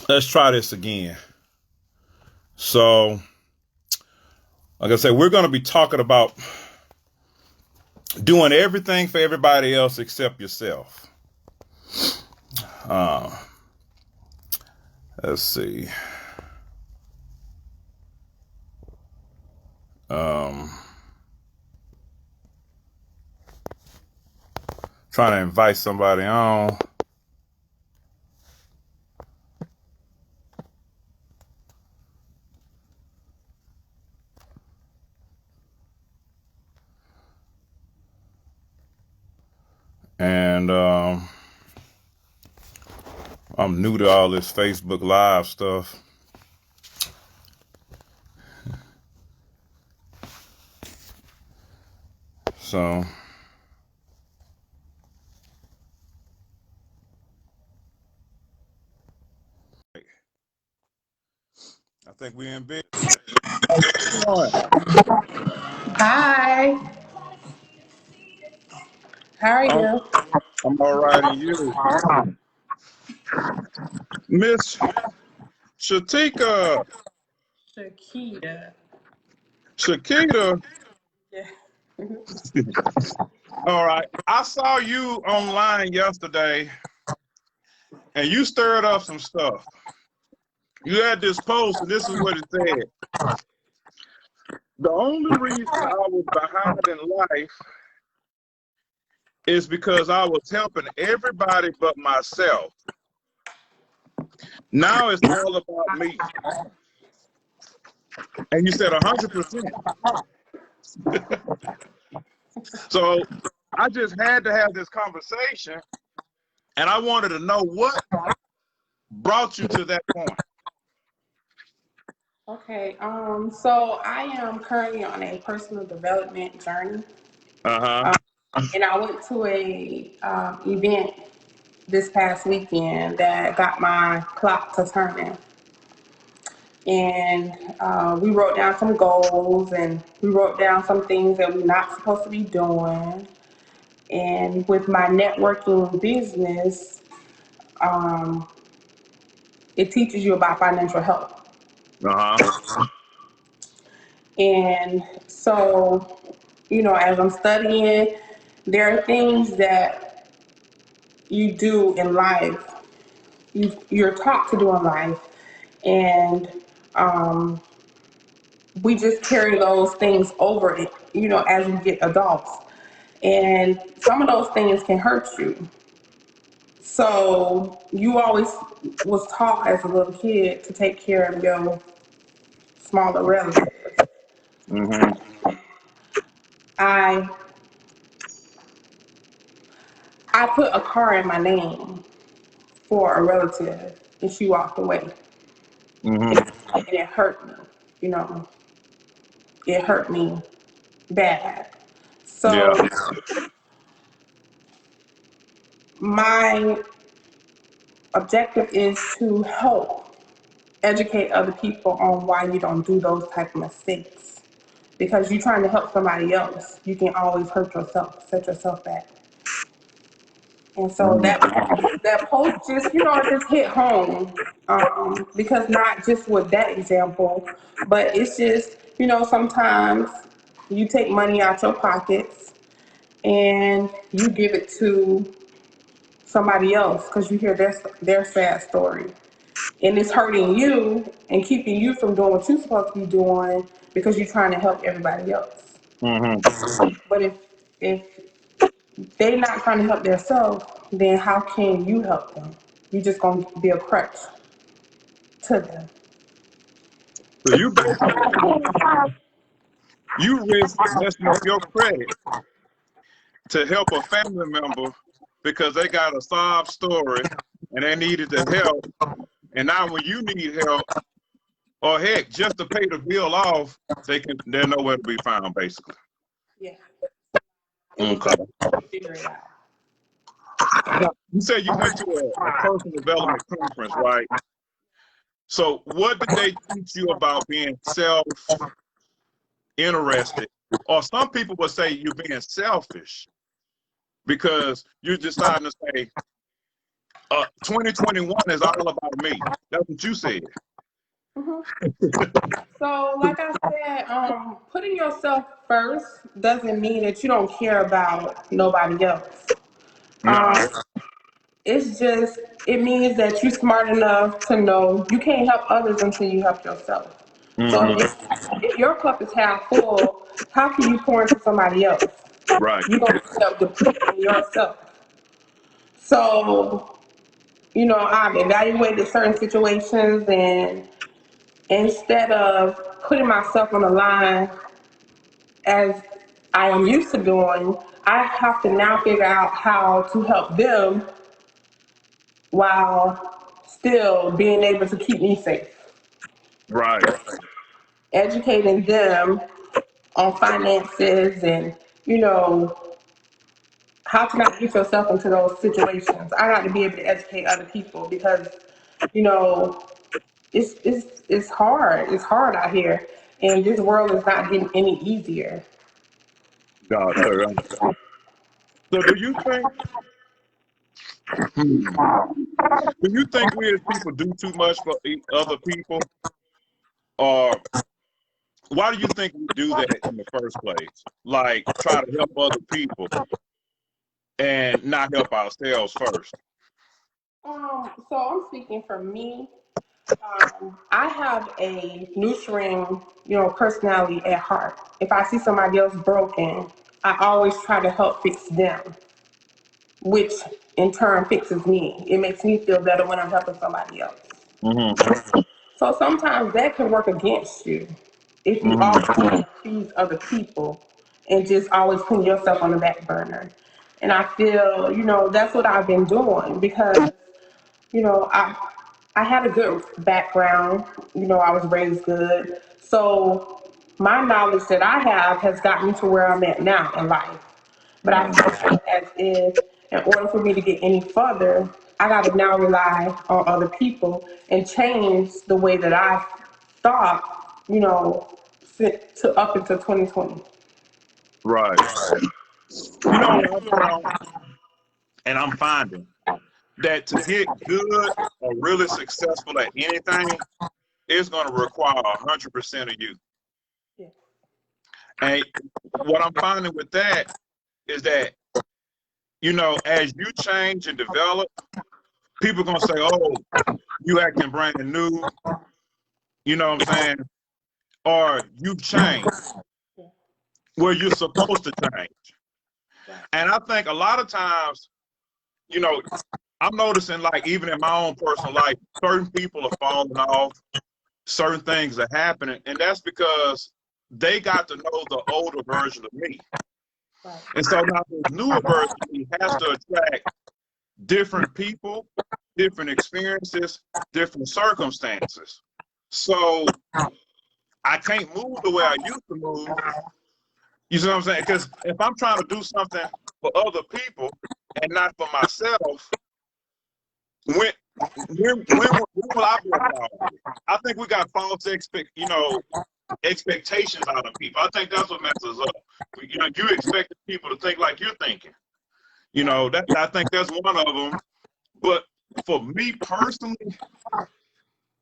Let's try this again. So, like I said, we're going to be talking about doing everything for everybody else except yourself. Uh, let's see. Trying to invite somebody on. And I'm new to all this Facebook Live stuff. So I think we're in bed. Hi. How are you? I'm all right, and you? Miss Shatika, Shakita. Shakita, Yeah. all right. I saw you online yesterday, and you stirred up some stuff. You had this post, and this is what it said. The only reason I was behind in life is because I was helping everybody but myself. Now it's all about me. And you said 100%. So I just had to have this conversation, and I wanted to know what brought you to that point. Okay. So I am currently on a personal development journey. Uh-huh. And I went to a event this past weekend that got my clock to turning. And we wrote down some goals and we wrote down some things that we're not supposed to be doing. And with my networking business, um, it teaches you about financial health. Uh-huh. And so, as I'm studying, there are things that you do in life, you're taught to do in life, and um, we just carry those things over, as we get adults. And some of those things can hurt you. So you always was taught as a little kid to take care of your smaller relatives. Mm-hmm. I I put a car in my name for a relative, and she walked away, Mm-hmm. and it hurt me. You know, it hurt me bad. Yeah. So my objective is to help educate other people on why you don't do those type of mistakes. Because you're trying to help somebody else, you can always hurt yourself, set yourself back. And so Mm-hmm. that post just just hit home, because not just with that example, but it's just sometimes you take money out your pockets and you give it to somebody else because you hear their sad story, and it's hurting you and keeping you from doing what you're supposed to be doing because you're trying to help everybody else. Mm-hmm. But if they're not trying to help themselves, then how can you help them? You're just gonna be a crutch to them. So you basically saying you risk messing up your credit to help a family member because they got a sob story and they needed the help. And now when you need help, or heck, just to pay the bill off, they're nowhere to be found, basically. Yeah, it was Okay. figure it out. Now, you said you went to a personal development conference, right? So what did they teach you about being self-interested? Or some people would say you're being selfish because you're deciding to say, 2021 is all about me. That's what you said. Mhm. So, like I said, putting yourself first doesn't mean that you don't care about nobody else. Nah. Um, it's just, it means that you're smart enough to know you can't help others until you help yourself. So Hmm. if your cup is half full, how can you pour into somebody else? Right. You're going to end up depleting yourself. So, I've evaluated certain situations, and instead of putting myself on the line as I am used to doing, I have to now figure out how to help them while still being able to keep me safe. Right. Educating them on finances and, you know, how to not get yourself into those situations. I got to be able to educate other people because, you know, it's hard. It's hard out here, and this world is not getting any easier. God, sir. So do you think we as people do too much for other people, or why do you think we do that in the first place? Like try to help other people and not help ourselves first. So I'm speaking for me. I have a nurturing, personality at heart. If I see somebody else broken, I always try to help fix them, which in turn fixes me. It makes me feel better when I'm helping somebody else. Mm-hmm. So sometimes that can work against you if you Mm-hmm. always accuse other people and just always put yourself on the back burner. And I feel, that's what I've been doing because, I had a good background. I was raised good. So my knowledge that I have has gotten me to where I'm at now in life. But I feel as if in order for me to get any further, I got to now rely on other people and change the way that I thought, to up until 2020. Right. You know what I found, and I'm finding that to get good or really successful at anything, it's going to require 100% of you. Yeah. And what I'm finding with that is that, as you change and develop, people going to say, oh, you acting brand new, you know what I'm saying? Or you've changed where you're supposed to change. And I think a lot of times, I'm noticing like even in my own personal life, certain people are falling off, certain things are happening, and that's because they got to know the older version of me. Right. And so now this newer version of me has to attract different people, different experiences, different circumstances. So I can't move the way I used to move. You see what I'm saying? Because if I'm trying to do something for other people and not for myself, when will I be involved? I think we got false expectations out of people. I think that's what messes up. You expect people to think like you're thinking. I think that's one of them. But for me personally,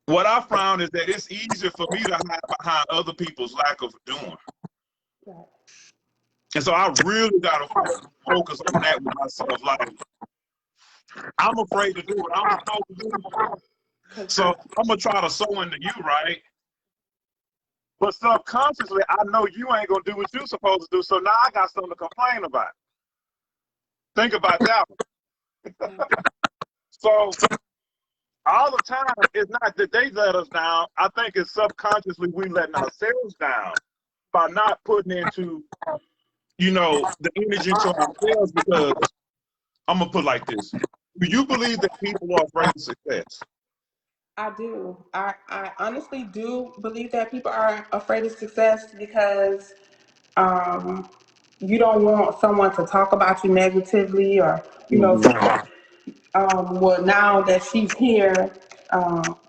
what I found is that it's easier for me to hide behind other people's lack of doing. Right. And so I really got to focus on that with myself. Like, I'm afraid to do what I'm supposed to do. So I'm going to try to sow into you, right? But subconsciously, I know you ain't going to do what you're supposed to do. So now I got something to complain about. Think about that one. So all the time, it's not that they let us down. I think it's subconsciously we letting ourselves down by not putting into, the energy to ourselves, because I'm going to put it like this. Do you believe that people are afraid of success? I do. I honestly do believe that people are afraid of success because um, you don't want someone to talk about you negatively or, Mm-hmm. say, well, now that she's here,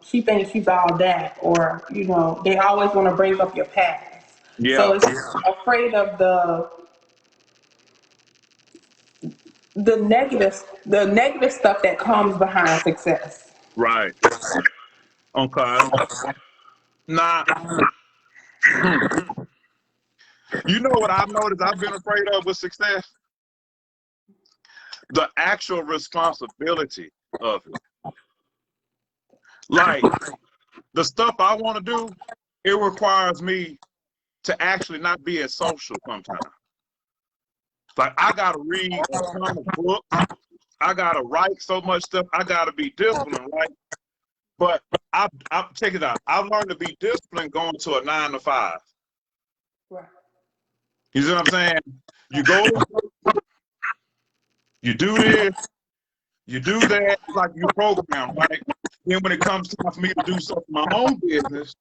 she thinks she's all that, or, they always want to bring up your past. Yeah. So it's afraid of the negative stuff that comes behind success. Right. Okay. Now, you know what I've noticed I've been afraid of with success? The actual responsibility of it. Like, the stuff I want to do, it requires me to actually not be as social sometimes. Like, I got to read a ton of books. I got to write so much stuff. I got to be disciplined, right? But check it out. I've learned to be disciplined going to a 9 to 5. Right. You see what I'm saying? You go, you do this, you do that, like you program, right? Then when it comes time for me to do something in my own business,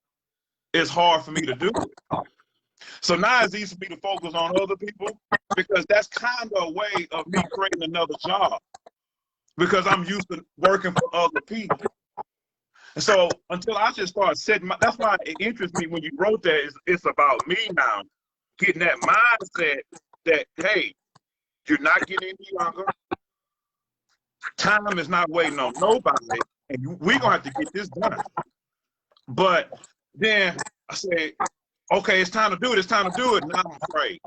it's hard for me to do it. So now it's easy for me to focus on other people because that's kind of a way of me creating another job because I'm used to working for other people. And so until I just start setting that's why it interests me when you wrote that it's about me now, getting that mindset that, hey, you're not getting any younger. Time is not waiting on nobody, and we're going to have to get this done. But then I said, okay, it's time to do it. It's time to do it. Now I'm afraid.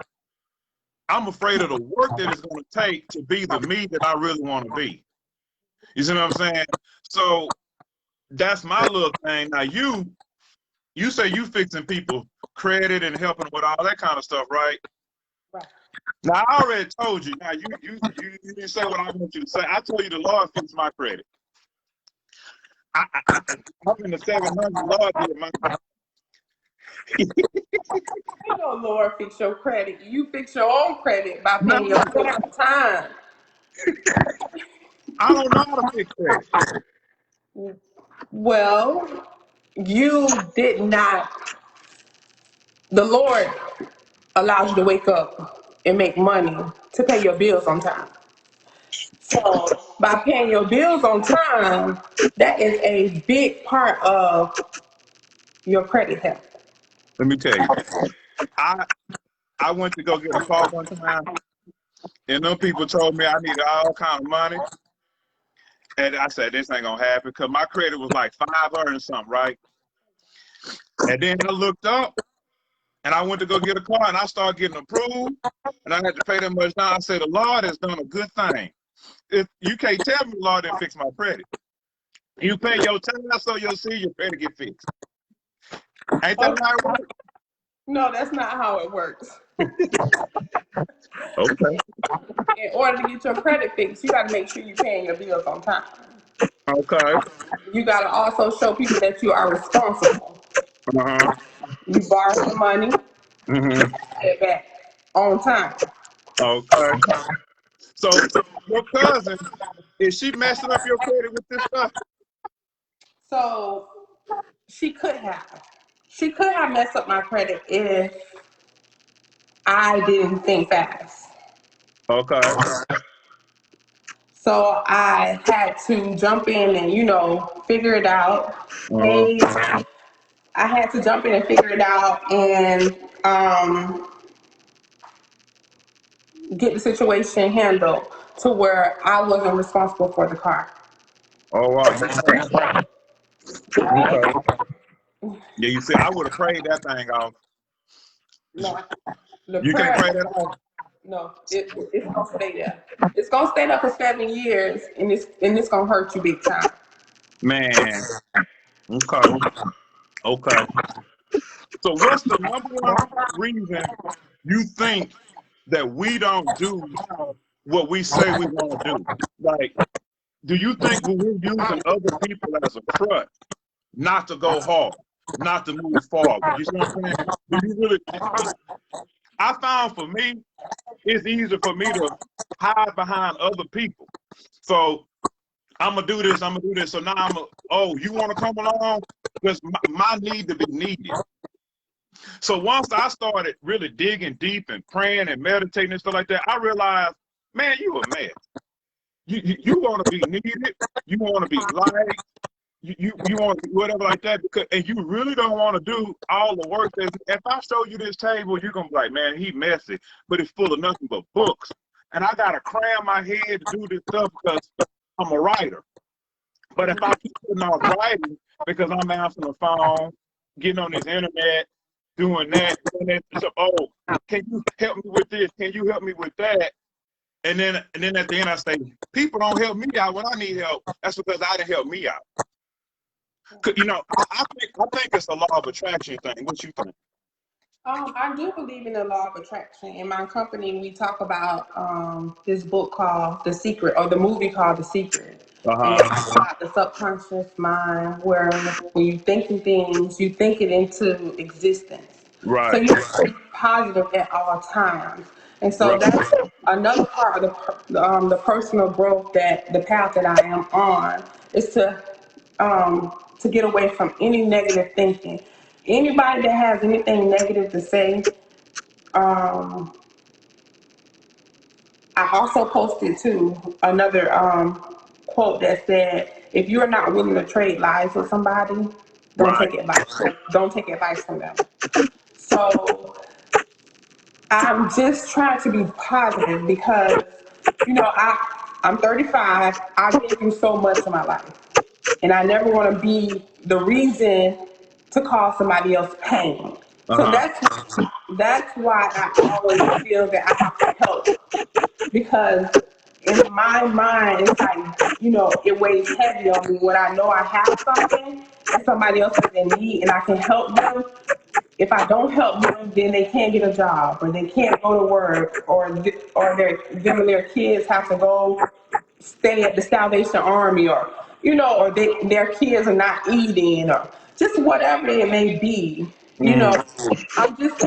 I'm afraid of the work that it's going to take to be the me that I really want to be. You see what I'm saying? So that's my little thing. Now you say you fixing people credit and helping with all that kind of stuff, right? Right. Now I already told you. Now you didn't say what I want you to say. I told you the Lord fixed my credit. I'm in the 700. Lord did mine. You know, Lord, fix your credit. You fix your own credit by paying your bills on time. I don't know how to fix that. Well, you did not. The Lord allows you to wake up and make money to pay your bills on time. So by paying your bills on time, that is a big part of your credit health. Let me tell you. I went to go get a car one time, and them people told me I needed all kind of money. And I said, this ain't gonna happen because my credit was like 500 and something, right? And then I looked up and I went to go get a car and I started getting approved and I had to pay that much down. I said, the Lord has done a good thing. If you can't tell me the Lord didn't fix my credit. You pay your time so you'll see your credit get fixed. Ain't that how it works? No, that's not how it works. Okay. In order to get your credit fixed, you got to make sure you're paying your bills on time. Okay. You got to also show people that you are responsible. Uh-huh. You borrow some money, Mm-hmm. pay it back on time. Okay. So your cousin, is she messing up your credit with this stuff? So she could have. She could have messed up my credit if I didn't think fast. Okay. So I had to jump in and, figure it out. Uh-huh. Hey, I had to jump in and figure it out and get the situation handled to where I wasn't responsible for the car. Oh, wow. Okay. Yeah, you see, I would have prayed that thing off. No, the You can't prayer. pray that off? No, it's gonna stay there. It's gonna stay there for 7 years, and it's gonna hurt you big time. Man. Okay. Okay. So what's the number one reason you think that we don't do what we say we want to do? Like, do you think when we're using other people as a crutch not to go hard, not to move forward? You see what I'm saying? Do you really? I found for me, it's easier for me to hide behind other people. So I'm gonna do this. I'm gonna do this. So now you want to come along? Because my need to be needed. So once I started really digging deep and praying and meditating and stuff like that, I realized, man, you a mess. You want to be needed. You want to be liked. You want to be whatever like that. And you really don't want to do all the work. If I show you this table, you're going to be like, man, he messy. But it's full of nothing but books. and I gotta cram my head to do this stuff because I'm a writer. But if I keep putting off writing because I'm answering the phone, getting on this internet, doing that, it's oh, can you help me with this? Can you help me with that? And then at the end I say, people don't help me out when I need help. That's because I didn't help me out. You know, I think it's a law of attraction thing. What you think? I do believe in the law of attraction. In my company, we talk about this book called The Secret, or the movie called The Secret. And it's about the subconscious mind, where when you thinking things, you think it into existence. So Right. you have to be positive at all times. And so Right. that's another part of the personal growth, that the path that I am on, is to get away from any negative thinking. Anybody that has anything negative to say, I also posted too another quote that said, "If you are not willing to trade lives with somebody, don't Right. take advice. Don't take advice from them." So I'm just trying to be positive because, I'm 35. I've been through so much in my life, and I never want to be the reason to cause somebody else pain. So that's why I always feel that I have to help, because in my mind it's like, it weighs heavy on me when I know I have something and somebody else is in need and I can help them. If I don't help them, then they can't get a job, or they can't go to work, or them and their kids have to go stay at the Salvation Army, or their kids are not eating, or just whatever it may be. I'm just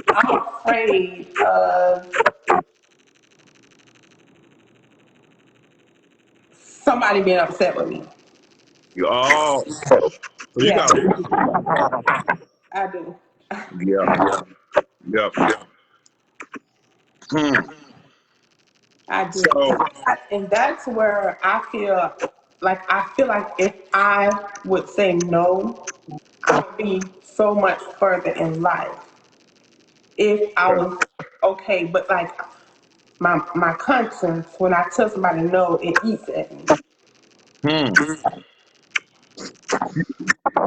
I'm afraid of somebody being upset with me. Oh, so you Yeah, got a I do. yeah, yeah. Hmm. I do. So And that's where I feel like if I would say no, I would be so much further in life if I was okay. But like my conscience, when I tell somebody no, it eats at me. hmm.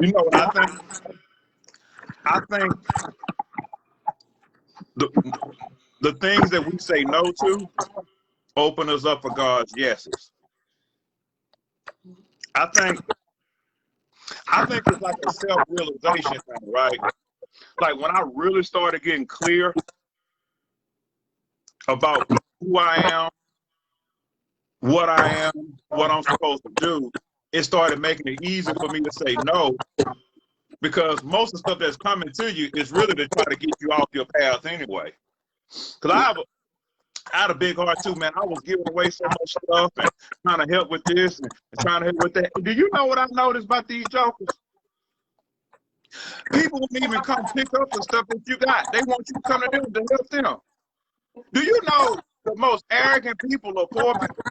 You know what I think? I think the the things that we say no to open us up for God's yeses. I think it's like a self-realization thing, right? Like when I really started getting clear about who I am, what I'm supposed to do, it started making it easy for me to say no, because most of the stuff that's coming to you is really to try to get you off your path anyway. Because I had a big heart too, man. I was giving away so much stuff and trying to help with this and trying to help with that. Do you know what I noticed about these jokers? People won't even come pick up the stuff that you got. They want you to come to them to help them. Do you know the most arrogant people are poor people?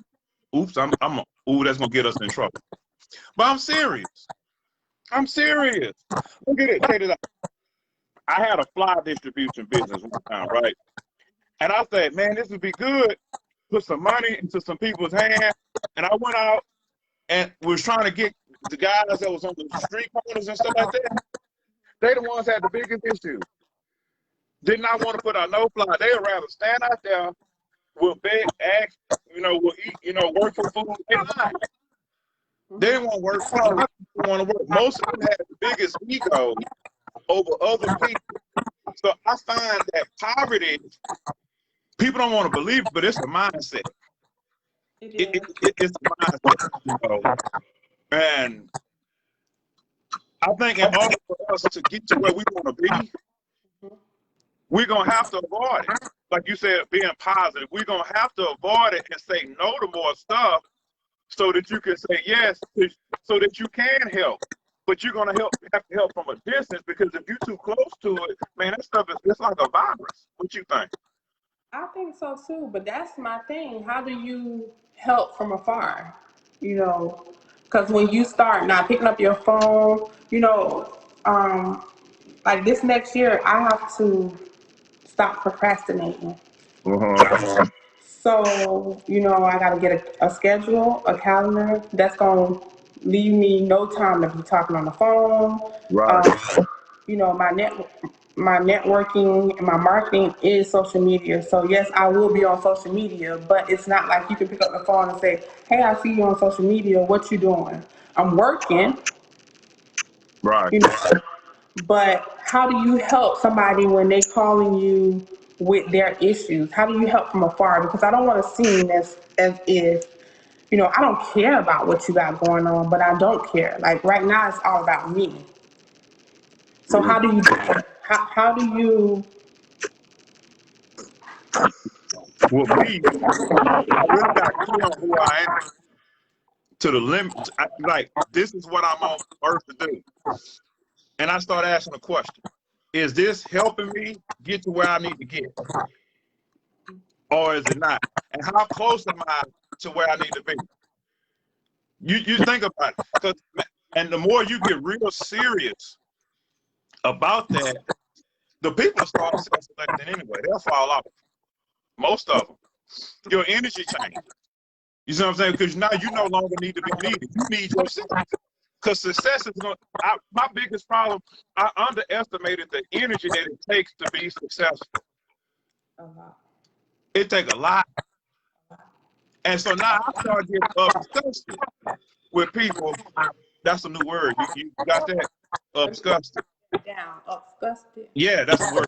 Oops, that's gonna get us in trouble. But I'm serious. I'm serious. Look at it. Check it out. I had a fly distribution business one time, right? And I said, man, this would be good. Put some money into some people's hands. And I went out and was trying to get the guys that was on the street corners and stuff like that. They the ones that had the biggest issue. Did not want to put out no fly. They would rather stand out there, will beg, ask, will eat, work for food. They lying. They didn't want to work. A lot of people want to work. Most of them had the biggest ego over other people. So I find that poverty, people don't want to believe it, but it's a mindset. It's a mindset, And I think in order for us to get to where we want to be, we're going to have to avoid it. Like you said, being positive. We're going to have to avoid it and say no to more stuff so that you can say yes, so that you can help. But you're going to have to help from a distance, because if you're too close to it, man, that stuff it's like a virus. What you think? I think so too, but that's my thing. How do you help from afar? Because when you start not picking up your phone, like this next year, I have to stop procrastinating. Uh-huh. So, I got to get a schedule, a calendar that's going to leave me no time to be talking on the phone. Right. Um, my networking and my marketing is social media. So yes, I will be on social media, but it's not like you can pick up the phone and say, "Hey, I see you on social media. What you doing?" I'm working, Right. you know. But how do you help somebody when they calling you with their issues? How do you help from afar? Because I don't want to seem as if I don't care about what you got going on, but I don't care. Like right now, it's all about me. So Mhm. how do you how do you With me, I really got clear on who I am to the limit. Like, this is what I'm on earth to do. And I start asking a question. Is this helping me get to where I need to get? Or is it not? And how close am I to where I need to be? You think about it. And the more you get real serious about that, the people start self-selecting anyway. They'll fall off. Most of them. Your energy changes. You see what I'm saying? Because now you no longer need to be needed. You need yourself. Because success is going to, my biggest problem, I underestimated the energy that it takes to be successful. It takes a lot. And so now I start getting obsessed with people. That's a new word. You got that? Obsessed. down, disgusted? Yeah, that's the word.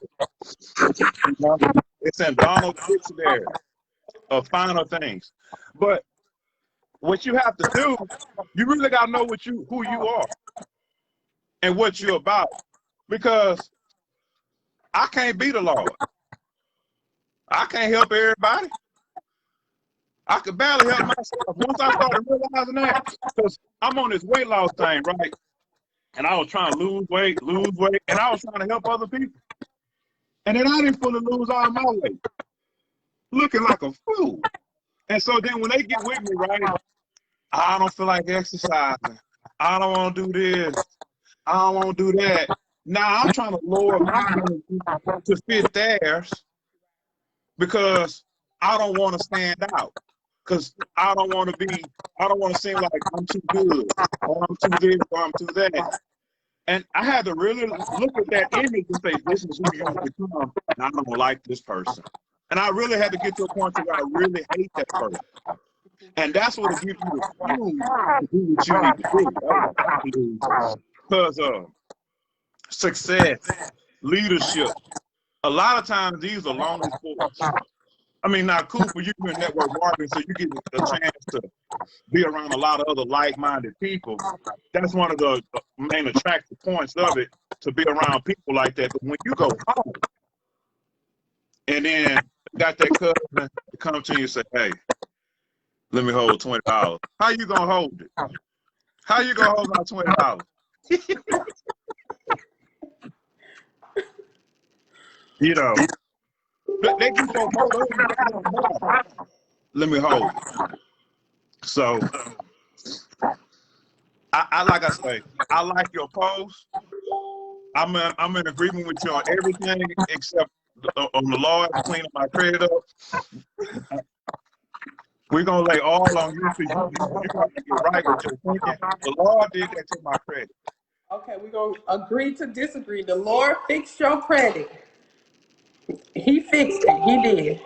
It's in Donald's dictionary of finer things. But what you have to do, you really got to know who you are and what you're about. Because I can't be the Lord. I can't help everybody. I could barely help myself. Once I started realizing that, because I'm on this weight loss thing, right? And I was trying to lose weight, and I was trying to help other people. And then I didn't fully lose all my weight, looking like a fool. And so then when they get with me, right, I don't feel like exercising. I don't want to do this. I don't want to do that. Now I'm trying to lower my energy to fit theirs because I don't want to stand out. Because I don't want to seem like I'm too good or I'm too this or I'm too that. And I had to really look at that image and say, this is who you become, and I don't like this person. And I really had to get to a point where I really hate that person. And that's what it gives you the fuel to do what you need to do. Because success, leadership, a lot of times these are lonely sports. I mean, now cool for you in network marketing, so you get a chance to be around a lot of other like-minded people. That's one of the main attractive points of it, to be around people like that. But when you go home and then got that cousin to come to you and say, hey, let me hold $20. How you gonna hold it? How you gonna hold my $20? You know, they get so motivated. Let me hold it. So I like I say, I like your post. I'm in agreement with you on everything except on the Lord cleaning my credit up. We're gonna lay all on you because you got to get right with your thinking. The Lord did that to my credit. Okay, we're gonna agree to disagree. The Lord fixed your credit. He fixed it. He did.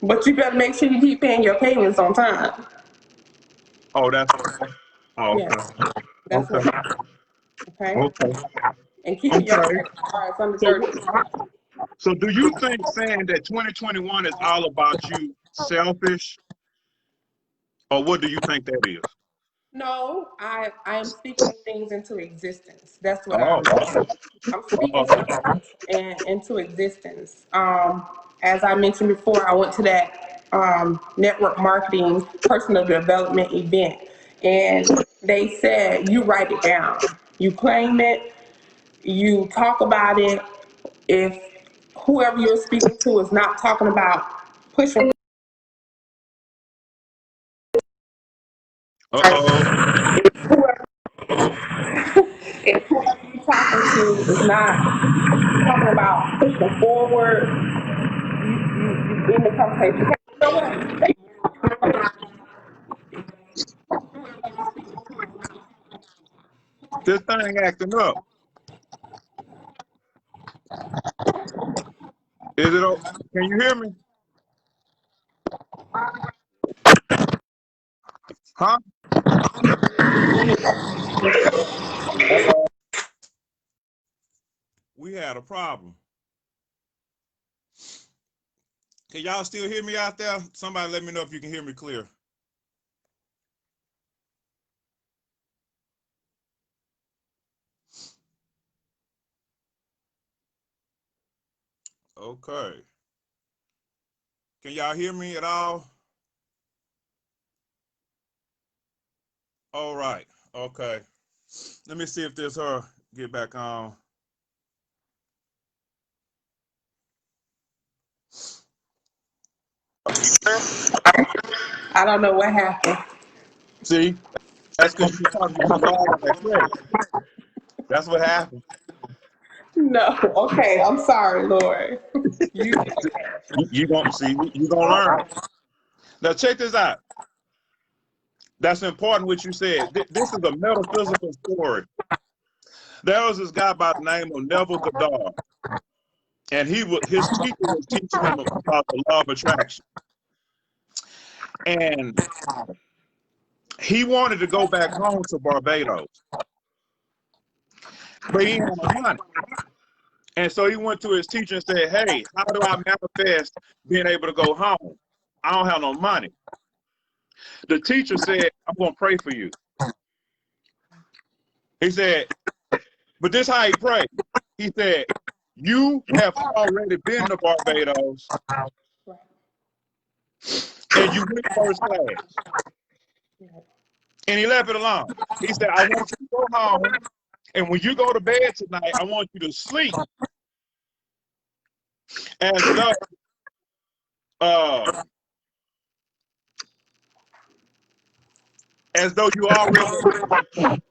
But you better make sure you keep paying your payments on time. Oh, that's Yeah, okay. that's Okay. what. Okay, Okay. and keeping your Okay. credit cards under So 30. so do you think saying that 2021 is all about you selfish, or what do you think that is? No, I am speaking things into existence. That's what Oh, I'm doing. I'm speaking things into existence. As I mentioned before, I went to that network marketing personal development event, and they said you write it down, you claim it, you talk about it. If whoever you're speaking to is not talking about pushing, uh-oh. if whoever you're talking to is not talking about pushing forward, you in the conversation. You know what? This thing acting up. Is it? Can you hear me? Huh? We had a problem. Can y'all still hear me out there? Somebody let me know if you can hear me clear. Okay. Can y'all hear me at all? All right. Okay. Let me see if this her get back on. I don't know what happened. See, that's because you talking too loud on that credit. That's what happened. No. Okay. I'm sorry, Lord. You gonna see. You gonna learn. Now check this out. That's important what you said. This is a metaphysical story. There was this guy by the name of Neville Goddard, and his teacher was teaching him about the law of attraction, and he wanted to go back home to Barbados, but he had no money. And so he went to his teacher and said, "Hey, how do I manifest being able to go home? I don't have no money." The teacher said, "I'm going to pray for you." He said, but this how he prayed. He said, "You have already been to Barbados and you went first class." And he left it alone. He said, "I want you to go home, and when you go to bed tonight, I want you to sleep as though you already."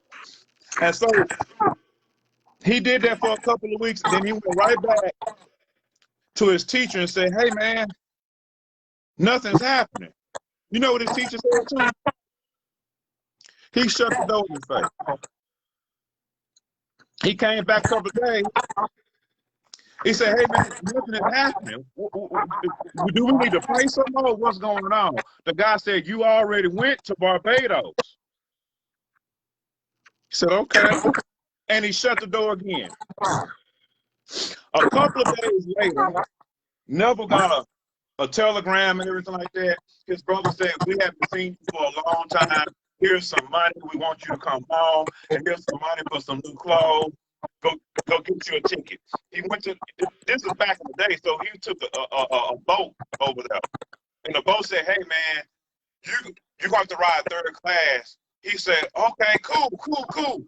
And so he did that for a couple of weeks, and then he went right back to his teacher and said, "Hey man, nothing's happening." You know what his teacher said to him? He shut the door in his face. He came back a couple of days. He said, "Hey man, nothing is happening. Do we need to pray some more? What's going on?" The guy said, "You already went to Barbados." He said, "Okay." And he shut the door again. A couple of days later, Neville got a telegram and everything like that. His brother said, "We haven't seen you for a long time. Here's some money. We want you to come home. And here's some money for some new clothes. Go get you a ticket." He went to, this is back in the day, so he took a boat over there. And the boat said, "Hey man, you're going to ride third class." He said, "Okay, cool.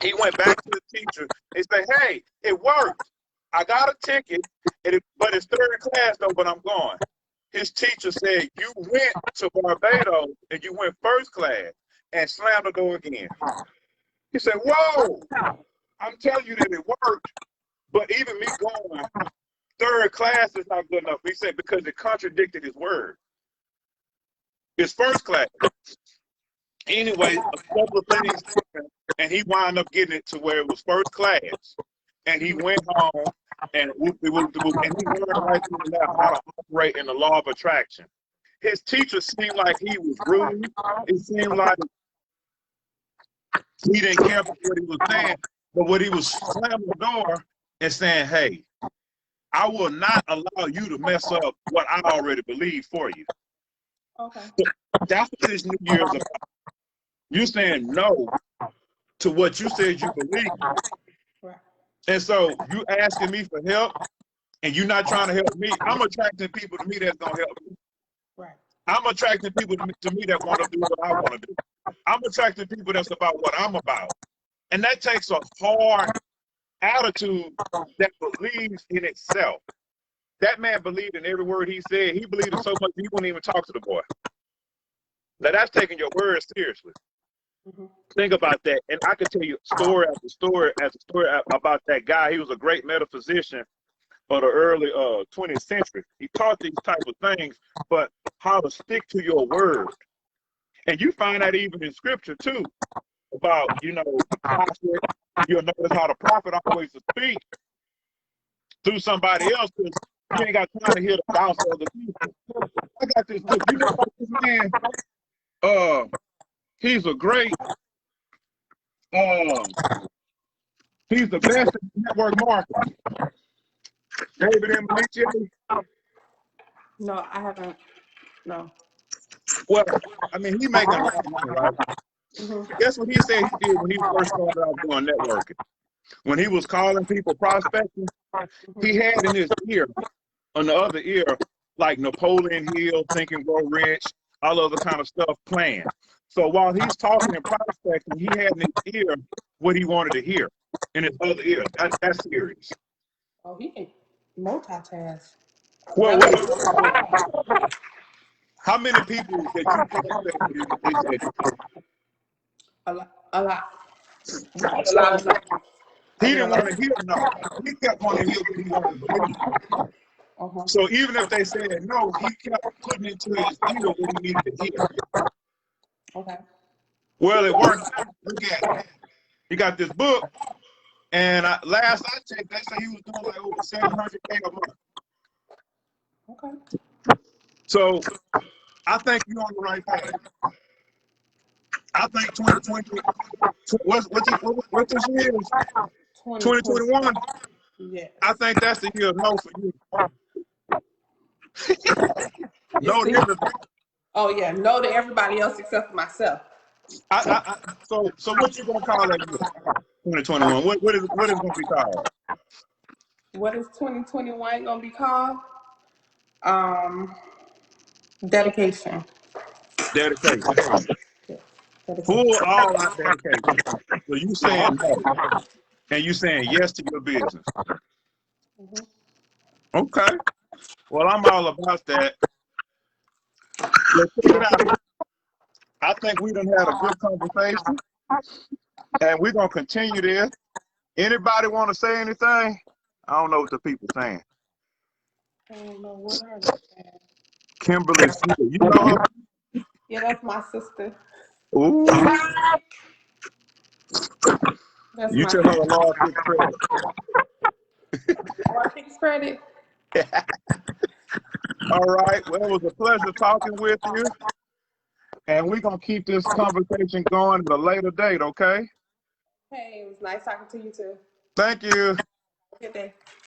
He went back to the teacher and said, "Hey, it worked. I got a ticket, but it's third class though, but I'm going." His teacher said, "You went to Barbados and you went first class," and slammed the door again. He said, "Whoa, I'm telling you that it worked, but even me going third class is not good enough." He said, because it contradicted his word. It's first class. Anyway, a couple of things happened, and he wound up getting it to where it was first class. And he went home, and he learned right through that how to operate in the law of attraction. His teacher seemed like he was rude. It seemed like he didn't care about what he was saying, but what he was slamming the door and saying, "Hey, I will not allow you to mess up what I already believe for you." Okay. So that's what this New Year's about. You're saying no to what you said you believe. Right. And so you asking me for help, and you're not trying to help me. I'm attracting people to me that's going to help me. Right. I'm attracting people to me that want to do what I want to do. I'm attracting people that's about what I'm about. And that takes a hard attitude that believes in itself. That man believed in every word he said. He believed it so much he wouldn't even talk to the boy. Now that's taking your words seriously. Think about that. And I could tell you story after story after story about that guy. He was a great metaphysician of the early 20th century. He taught these type of things, but how to stick to your word. And you find that even in scripture too, about, you know, prophet. You'll notice how the prophet always speak through somebody else, because you ain't got time to hear the bounce of other people. I got this book. You know about this man? He's a great he's the best at network marketing. David M. Meniche. No, I haven't. No. Well, I mean, he making a lot of money, right? Guess what he said he did when he first started out doing networking? When he was calling people prospecting, he had in his ear, on the other ear, like Napoleon Hill, Think and Grow Rich, all other kind of stuff playing. So while he's talking and prospecting, he had in his ear what he wanted to hear in his other ear. That's serious. Oh, he can multitask. Well, how many people that you prospected he said? A lot. A lot. A lot. He didn't want to hear no. He kept wanting to hear what he wanted to hear. So even if they said no, he kept putting into his ear what he needed to hear. Okay. Well, it worked. Look at it. He got this book, and last I checked, they say he was doing like over $700K a month. Okay. So I think you're on the right path. I think 2020. What this year is? 2021. Yeah. I think that's the year of no for you. No to everybody. Oh yeah, no to everybody else except for myself. So what you gonna call that year? 2021. What is it gonna be called? What is 2021 gonna be called? Dedication. Dedication. Yeah. Dedication. Full all out dedication. So you saying no, and you saying yes to your business. Okay. Well, I'm all about that. Let's check it out. I think we done had a good conversation, and we're gonna continue this. Anybody want to say anything? I don't know what the people saying. I don't know what are they saying. Kimberly, you know her? Yeah, that's my sister. Ooh. That's You my tell her a large big credit. I think credit. All right. Well, it was a pleasure talking with you. And we're going to keep this conversation going at a later date, okay? Hey, it was nice talking to you too. Thank you. Good day.